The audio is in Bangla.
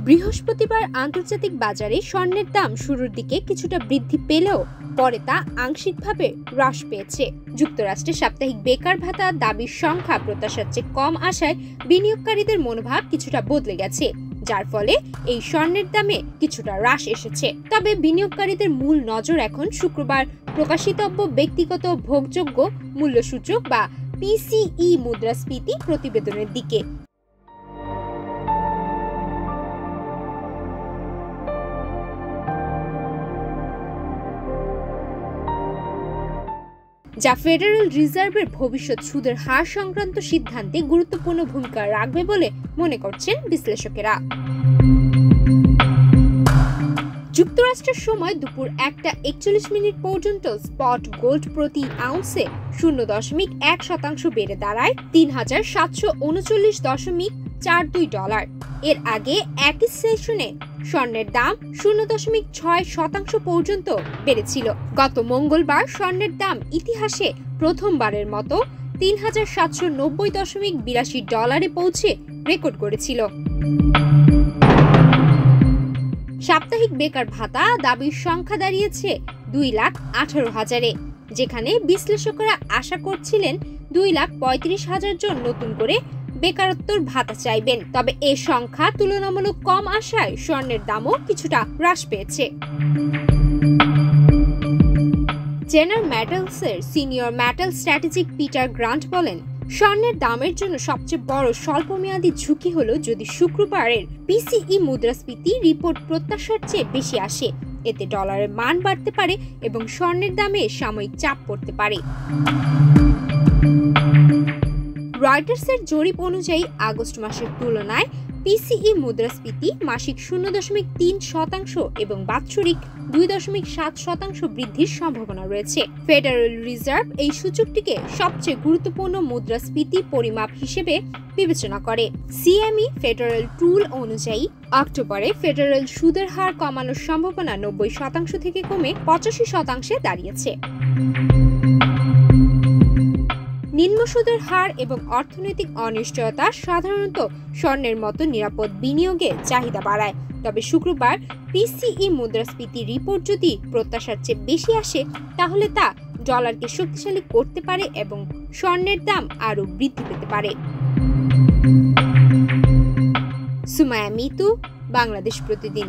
বৃহস্পতিবার আন্তর্জাতিক বাজারে স্বর্ণের দাম শুরুর দিকে কিছুটা বৃদ্ধি পেলেও পরে তা আংশিকভাবে হ্রাস পেয়েছে। যুক্তরাষ্ট্রে সাপ্তাহিক বেকার ভাতা দাবির সংখ্যা প্রত্যাশার চেয়ে কম আসায় বিনিয়োগকারীদের মনোভাব কিছুটা বদলে গেছে, যার ফলে এই স্বর্ণের দামে কিছুটা হ্রাস এসেছে। তবে বিনিয়োগকারীদের মূল নজর এখন শুক্রবার প্রকাশিতব্য ব্যক্তিগত ভোগযোগ্য মূল্যসূচক বা পিসিই মুদ্রাস্ফীতি প্রতিবেদনের দিকে। যা ফেডারেল রিজার্ভের ভবিষ্যৎ সুদের হার সংক্রান্ত সিদ্ধান্তে গুরুত্বপূর্ণ ভূমিকা রাখবে বলে মনে করছেন বিশ্লেষকেরা। যুক্তরাষ্ট্রের সময় দুপুর 1:41 পর্যন্ত স্পট গোল্ড প্রতি আউন্সে 0.1% বেড়ে দাঁড়ায় $3,739.42। এর আগে একই সেশনে স্বর্ণের দাম 0.6% পর্যন্ত বেড়েছিল। গত মঙ্গলবার স্বর্ণের দাম ইতিহাসে প্রথমবারের মতো $3,790.82 পৌঁছে রেকর্ড করেছিল। সাপ্তাহিক বেকার ভাতা দাবির সংখ্যা দাঁড়িয়েছে 2,18,000-এ, যেখানে বিশ্লেষকরা আশা করছিলেন 2,35,000 জন নতুন করে বেকারত্বর ভাতা চাইবেন। তবে এ সংখ্যা তুলনামূলক কম আসায় স্বর্ণের দামও কিছুটা হ্রাস পেয়েছে। জেনারেল মেটালসের senior metal strategic Peter Grant বলেন, স্বর্ণের দামের জন্য সবচেয়ে বড় স্বল্পমেয়াদী ঝুঁকি হলো যদি শুক্রবারের পিসিই মুদ্রাস্ফীতি রিপোর্ট প্রত্যাশার চেয়ে বেশি আসে। এতে ডলারের মান বাড়তে পারে এবং স্বর্ণের দামে সাময়িক চাপ পড়তে পারে। রয়টার্সের জরিপ অনুযায়ী আগস্ট মাসের তুলনায় পিসিই মুদ্রাস্ফীতি মাসিক 0.3% এবং বাৎসরিক 2.7% বৃদ্ধির সম্ভাবনা রয়েছে। ফেডারেল রিজার্ভ এই সূচকটিকে সবচেয়ে গুরুত্বপূর্ণ মুদ্রাস্ফীতি পরিমাপ হিসেবে বিবেচনা করে। সিএমই ফেডারেল টুল অনুযায়ী অক্টোবরে ফেডারেল সুদের হার কমানোর সম্ভাবনা 90% থেকে কমে 85%-এ দাঁড়িয়েছে। নিম্ন সুদের হার এবং অর্থনৈতিক অনিশ্চয়তা সাধারণত স্বর্ণের মতো নিরাপদ বিনিয়োগে চাহিদা বাড়ায়। তবে শুক্রবার পিসিই মুদ্রাস্ফীতি রিপোর্ট যদি প্রত্যাশার চেয়ে বেশি আসে, তাহলে তা ডলারকে শক্তিশালী করতে পারে এবং স্বর্ণের দাম আরও বৃদ্ধি পেতে পারে। সুমায়া মিতু, বাংলাদেশ প্রতিদিন।